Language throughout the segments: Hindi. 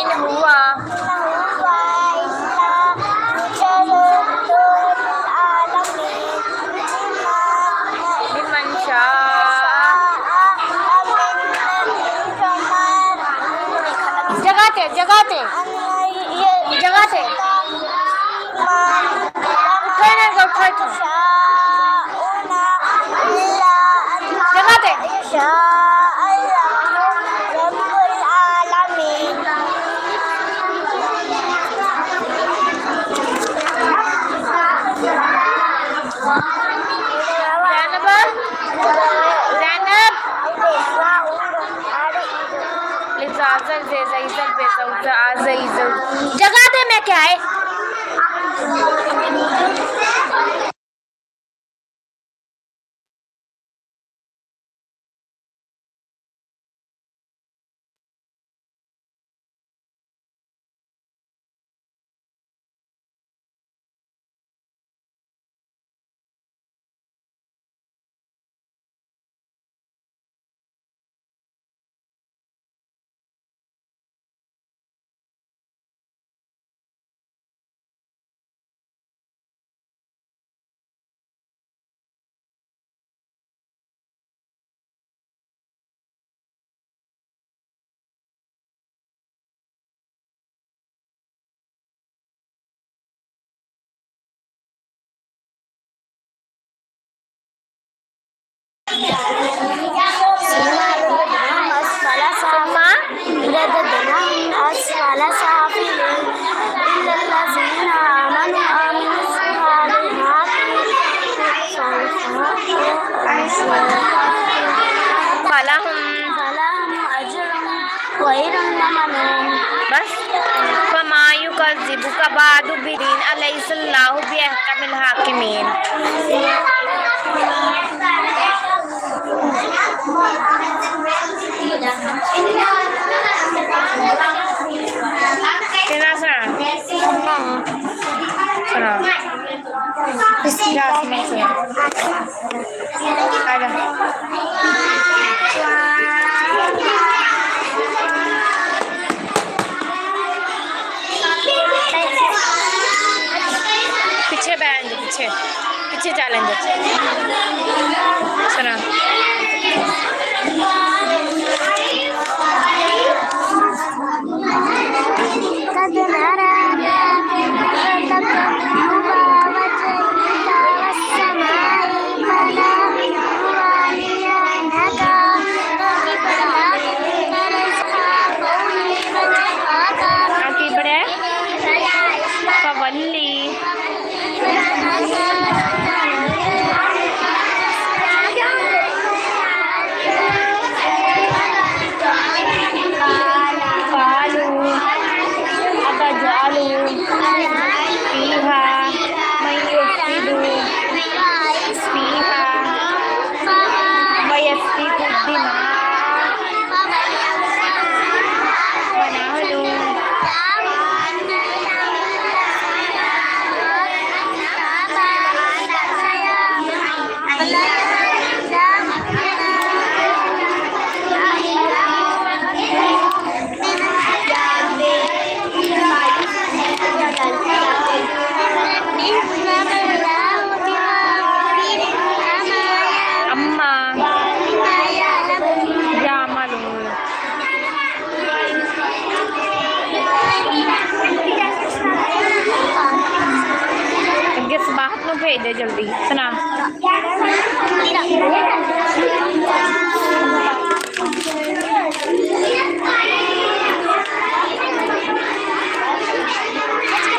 इन हुआ लिमन शाअ जगाते जगाते जगाते उठाने का उठाते जगाते ज़ैनब जगा दे मैं क्या है बस फमायु का जिबु का बादु बिदीन अलैहिस्सलाहु बिअहकमिल हाकिमीन कितना सर पीछे बैठ पीछे पीछे चलेंगे सुना भेज दे जल्दी सुना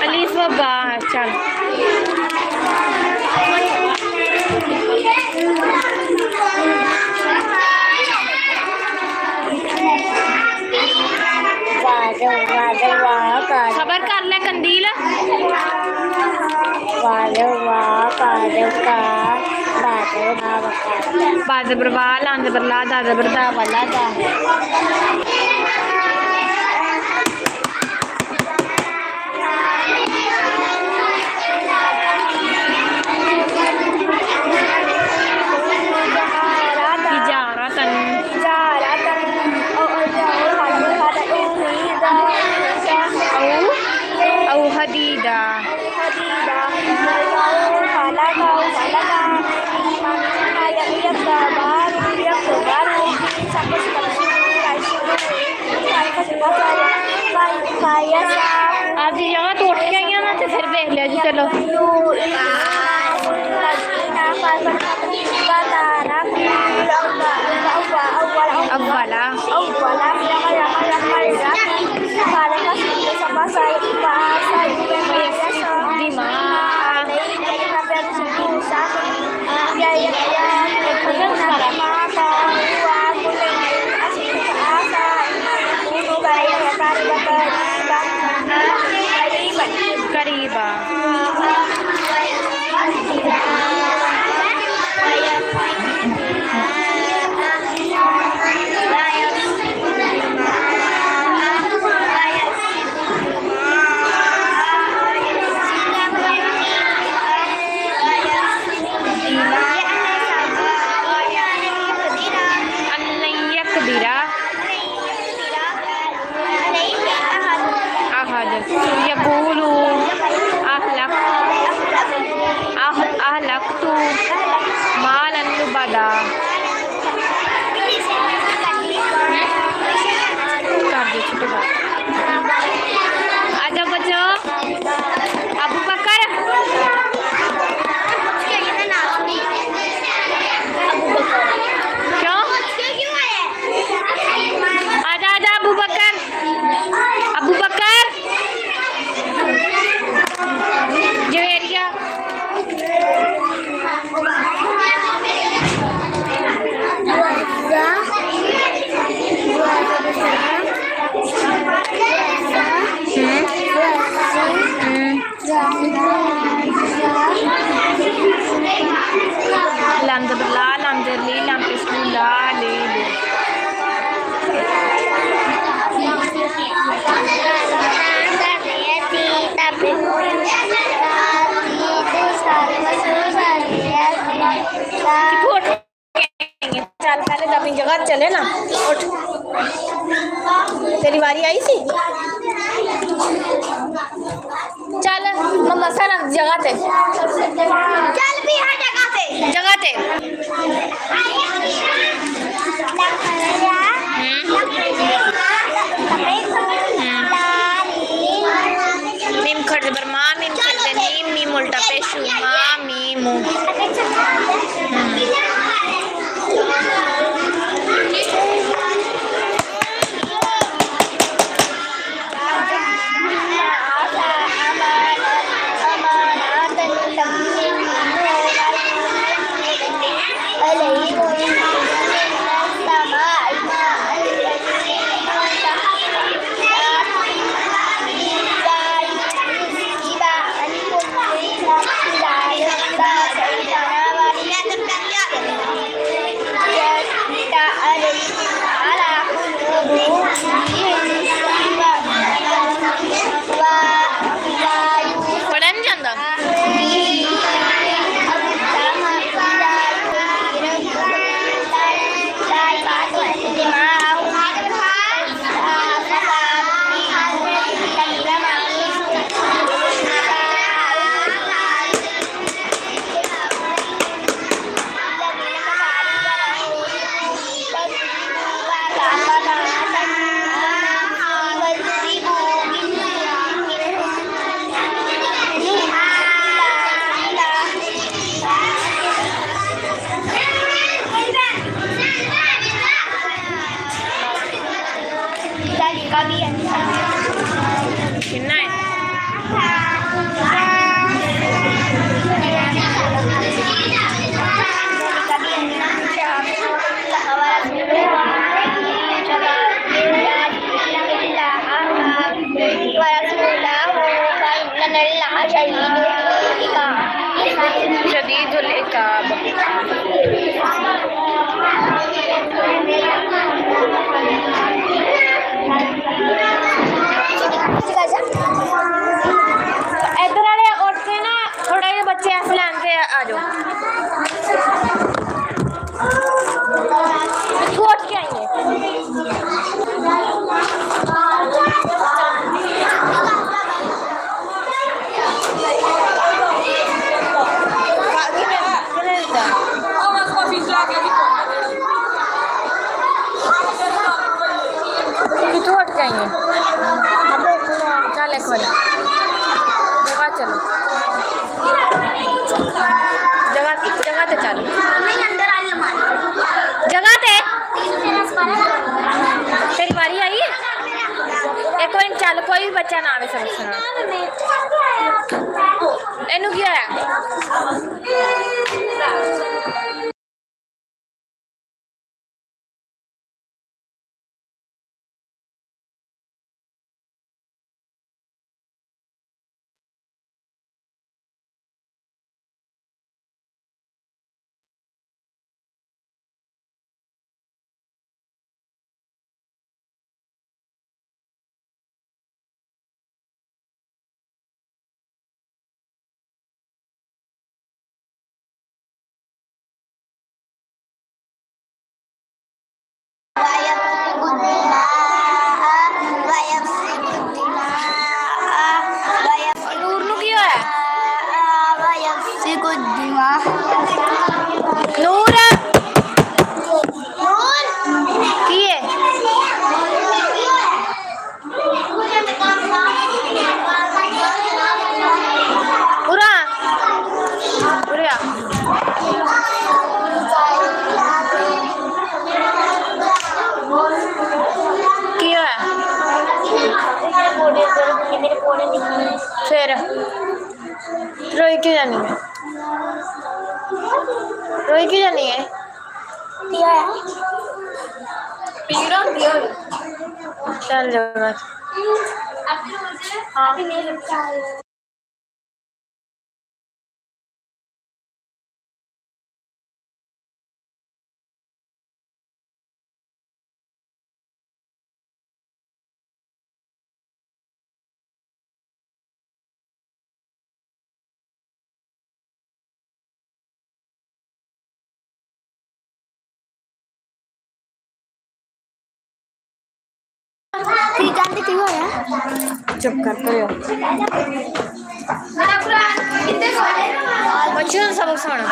अलीफ व बा चल खबर कर ले कंदील बाज़ बरबाल आंद बरला दाद बरदा वाला दा खदीदा खदीदा falagaw falaga mangina yakda baru yakda baru sampai आज यहाँ तो उठ के आई ना तो फिर देख लिया जी चलो अव्वला करीबा आजा बच्चों अबू बकर क्यों आजा आजा अबू बकर Javeria lam la lam li lam la le चल पहले तो अपनी जगह चले ना उठ तेरी बारी आई थी चल मम्मा सर जगह पे चल भी हर जगह पे मीम खर्च पर माँ मीम खर्च नीम मीम उल्टा पेशु माँ मीम शदीदुल इकाब इधर आने उठ के ना थोड़ा ये बच्चे ऐसे लाने आ जाओ उठ के आएंगे जाएंगे? चल एक बार जगह चलो, जगह जगह ते चल, जगह ते तेरी बारी आई है। एक मिनट चल, कोई भी बच्चा ना आवे सबक सुना। इनू की होया? नूर नू की होया? नूर की है? उरा उरा की होया? फिर रोई क्यों जानी है? रोई क्यों जानी है? चल जगह। हाँ चुप कर करो। बच्चों ने सबक सुना।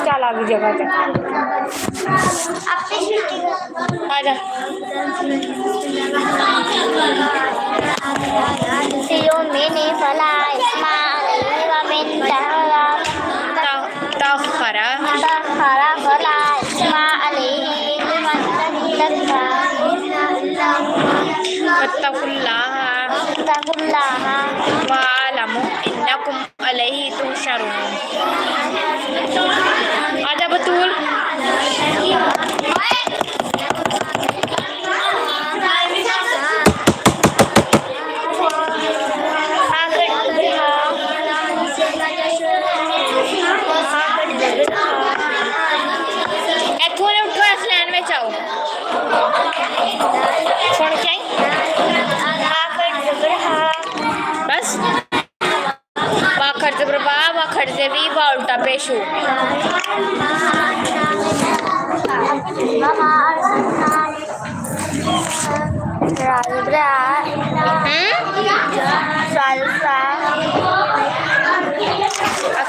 चल आ गई जगह पे आ जा तखरा वत्तकुल्लाह वालमु इन्नकुम अलैहि तुहशरून। आजा बतूल बस वाखर जबर बा वाखर जेबी बा उल्टा पेशू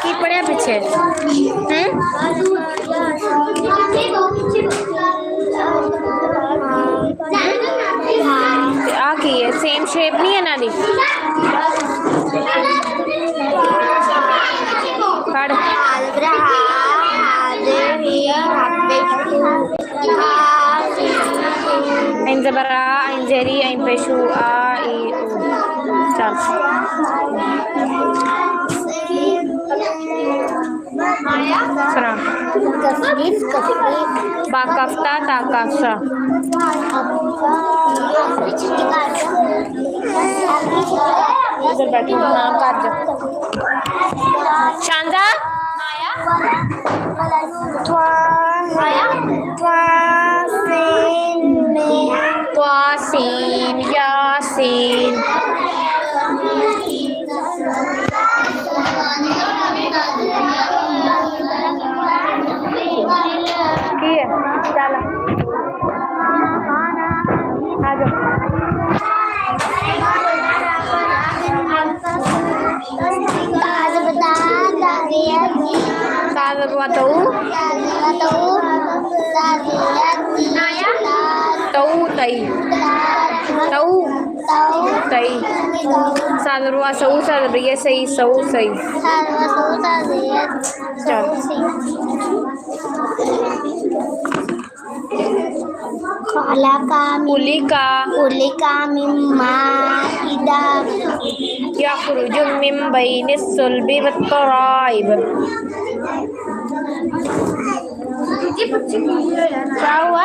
की पढ़े पीछे आ की है सेम शेप नहीं है ना दी पढ़ इन जबरा इन जेरी इन पेशू आ ई उ चल सुना बाकफ्ता ताकफ्ता इधर बैठो हाँ कर दो शांदा त्वासीन यासीन चला आ जाओ सादरवा सऊ सादरिया सही सऊ सही चल उलिका मिम्मा इदा यखरुजु मिन बैनिस सुल्बि वत्तराइब। क्या हुआ?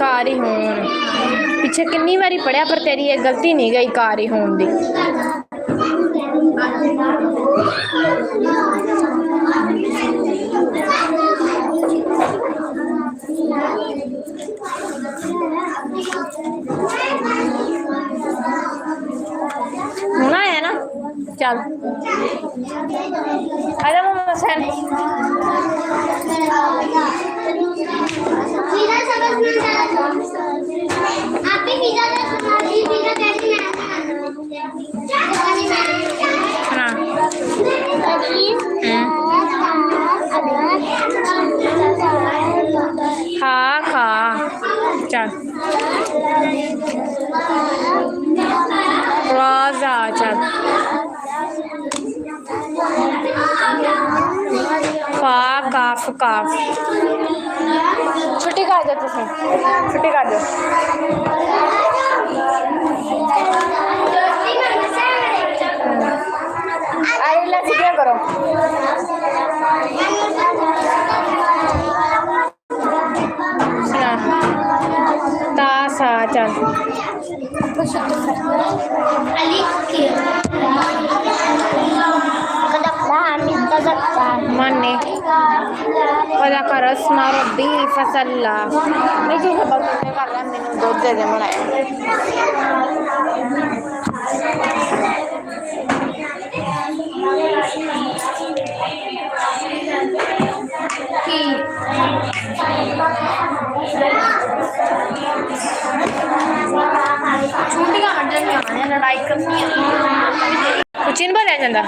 कारिहून पीछे कितनी बारी पढ़िया पर तेरी ये गलती नहीं गई कारिहून दी होना है ना चल अरे मोहम्मद हुसैन हाँ खा चल रोजा चल फा काफ काफ छुट्टी कर दो छुट्टी कर दो आइला सीखा करो। सुना तासा चल मने वदा का रस्मा रब्बी फसल्ला मैं जो सबक करने कर रहा मैंने दो दे दे मनाया छुट्टी का मर्जन में आने लड़ाई करनी है कुछ नहीं बोला जाता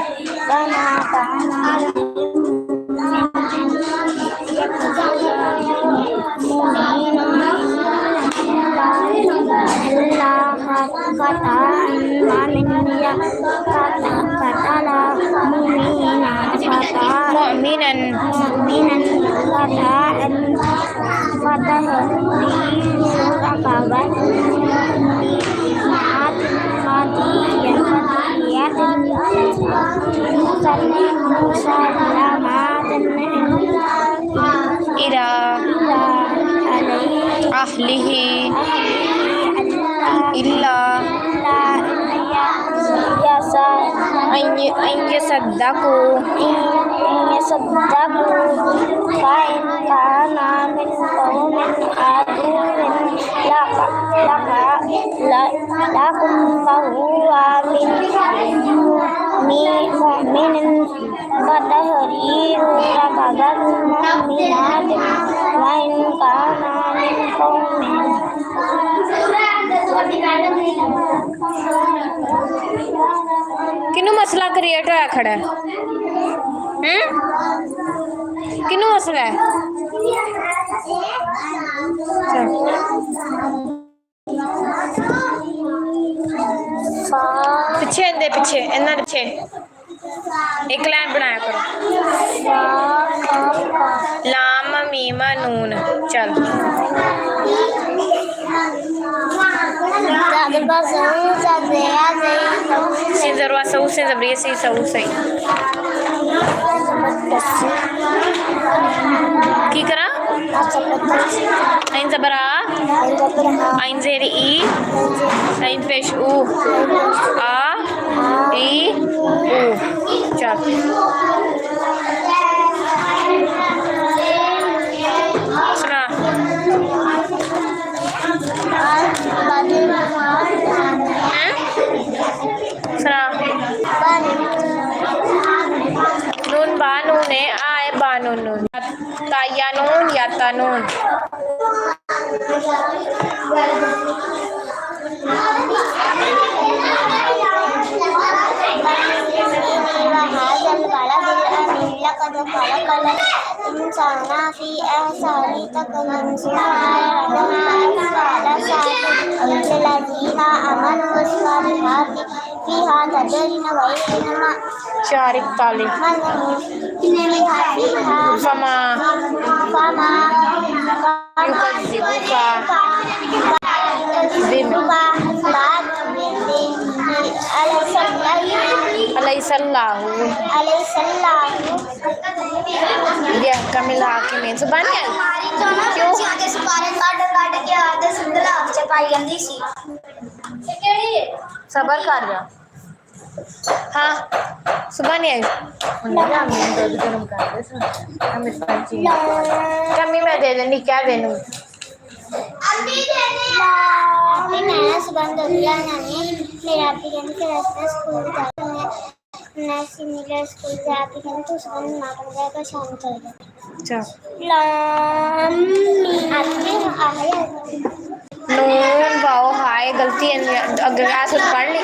mu'minan ila ahlihi illa an yasaddaqu fa'in kana min qawmin aduwwin lakum fahuwa mu'minin fatahriru raqabatin mu'minatin wa in kana min qawmin किन्नू मसला क्रिएट होया खड़ा है किन्नू मसला है पीछे दे पीछे इन्ना पीछे एक लाइन बनाया करो लाम मीम नून चल sin zerwa sau sin zabriya si sau sai की करा ain zabara ain zeri i ain pesh u a i u चल सुना नून बानू ने आए बानू नून तायानून या तानून इंसाना फी अहसानी तकल्लुम लल्लज़ीना आमनू वस्सालिहाति फीहा तजरीना वइनमा चारिक तालिम फमा युकज़्ज़िबुका अलैहिस्सलाहु ये कमिल हाकिमीन जुबान क्या क्यों आगे सुपारे काट के आधे सुंदरा चपाई गंदी सी सबर कर जा हाँ सुबह नहीं आई गरम कर दे कमी मैं दे देनी क्या देनू अभी मैं सुबह दिया नानी मेरा आपकी कहने के रास्ते स्कूल जाते हैं मैं सीनियर स्कूल जाती हूं तो सुबह ना कर जाएगा शाम कर अच्छा लाम आपने आया नून वाओ हाय गलती है अगर आज पढ़ ली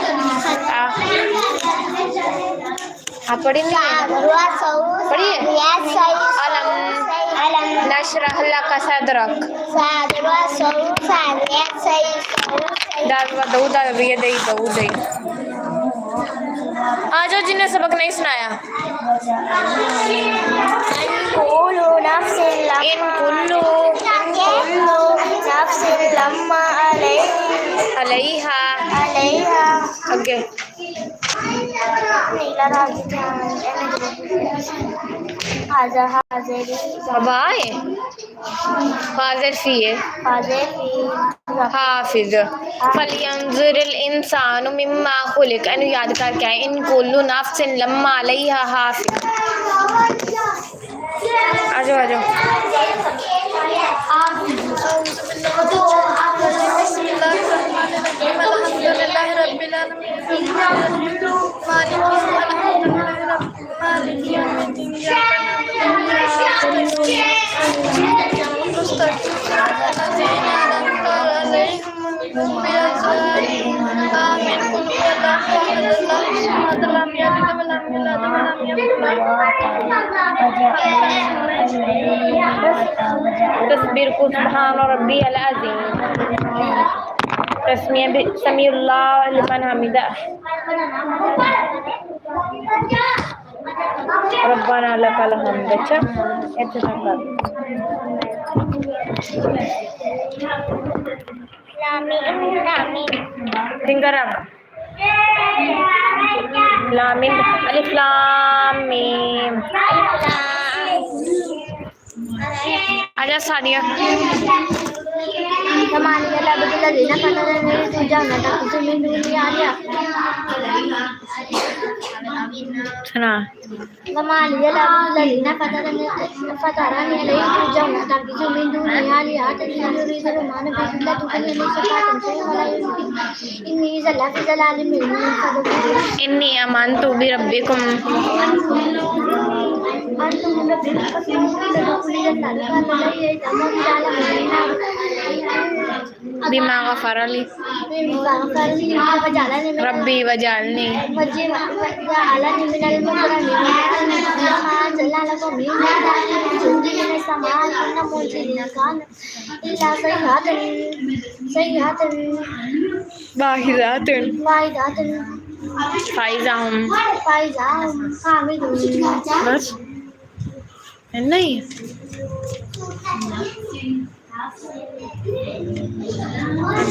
आप पढ़ी नहीं पढ़िए अलम नशरह लक सदरक दाऊद ये दई आ जाओ जिन्हें सबक नहीं सुनाया इन कुल्लू नफ्सिन लम्मा अलैहा आगे नीला राजस्थान हाजर हाजिरी हवाए हाजिर फी है हाजिर हाफिज फलियंजुरिल इंसानु मिम्मा खुलिक अनु याद कर क्या है इन कुल्लु नफ्सिन लम्मा अलैहा हाफिज आ जाओ तस्बीर को सुभान रब्बी अल अज़ीम तस्मिया समीउल्लाह लिमन हमिदा रब्बाना लकल हम्द। अच्छा ऐसे कर फिंगर अप लामिन अलिफ लाम मीम आजा Sania Namanya lagu ladina pada dari tujuan ada kusumin dunia dia. सुना Namanya lagu ladina pada dari tujuan ada kusumin dunia dia. Tadi dari mana bila tuhan ini sepatutnya saya malah ini salah kesalahan ini. इन्नी अमनतु बिरब्बिकुम Antum lebih pasti tidak boleh tanpa dari zaman dalam बिमा गफरली रब्बी वजालनी वाहिदातुन फाइज़ाहुम बस नहीं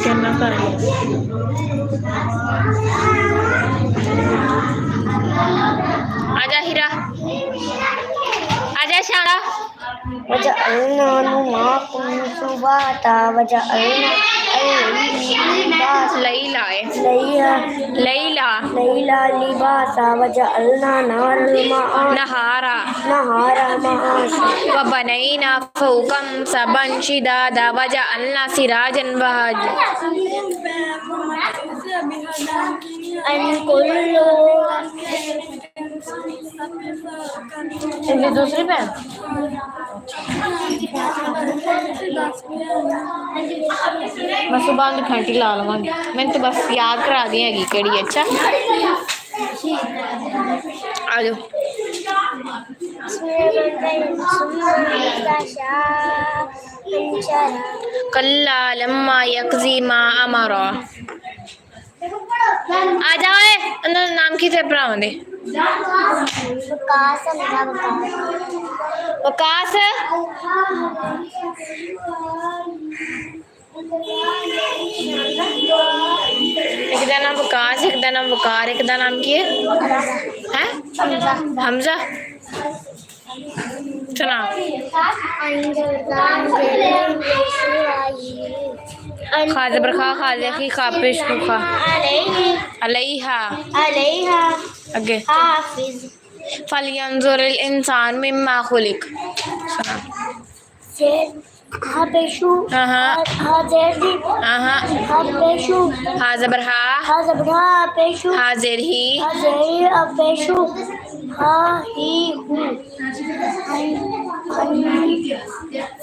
करना चाहिए आजा हीरा आजा शारा वजअलना नुमाकुम सुबाता वजअलना लैला लैला लिबासा वजअलना नहारा मआशा वबनैना फौकम सबन शिदादा वजअलना सिराजन वहाजा ये दूसरी पे मैं सुबह की घंटी ला लवांगी मैंने तो बस याद करा दी हैगी केड़ी अच्छा आ जाओ कल्ला लम्मा यकज़ी मा अमरा आ जाओ अंदर नाम की थे भरावां दे वकास एक दा नाम वकास एक दा नाम वकार एक दा नाम की है हमजा सुना खाज़ बरखा खाज़े की खापेश कुखा अलैहा आगे हाफिज फलियंजुरिल इंसान मिम्मा खुलिक सुना हापेशु हाँ हाजेरी हापेशु हाज़बरहा हापेशु हाज़िरही हाजेरी हापेशु हा ही हु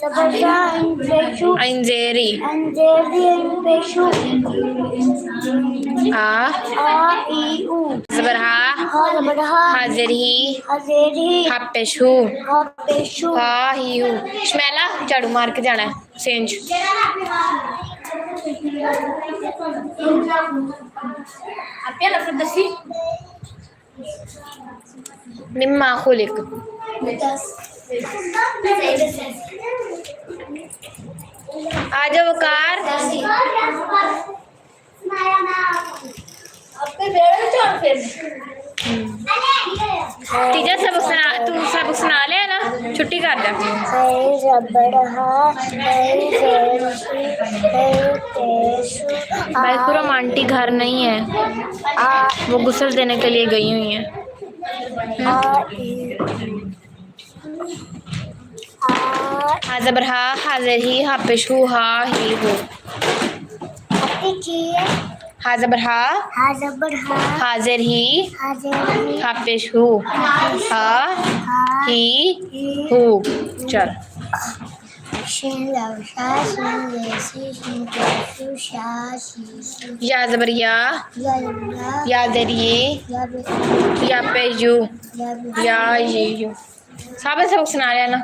सबजा पेशु अंजेरी अंजेरी पेशु आ ई उ ज़बरहा हाज़बरहा हाज़िरही हाजेरी हापेशु हापेशु हा ही हूँ शमैला झाड़ू मार के जाना है सेंज मिम्मा खुलिक आज वकार आपके तीजा सबक सुना, तू सबक सुना लिया ना, छुट्टी कर दे। है रबड़ हा है रेशू है केशू भाई पूरा आंटी घर नहीं है, वो गुस्ल देने के लिए गई हुई है। हा ज़बर हा, हाजिर ही, हा पेश हु, हा ही हो। हा ज़बर हा, हाजिर ही, हा पेश हु, हा ही हु। चल या ज़बर या दरिए, या पेश यू, या ये यू। साबित सबक सुना रहा है ना।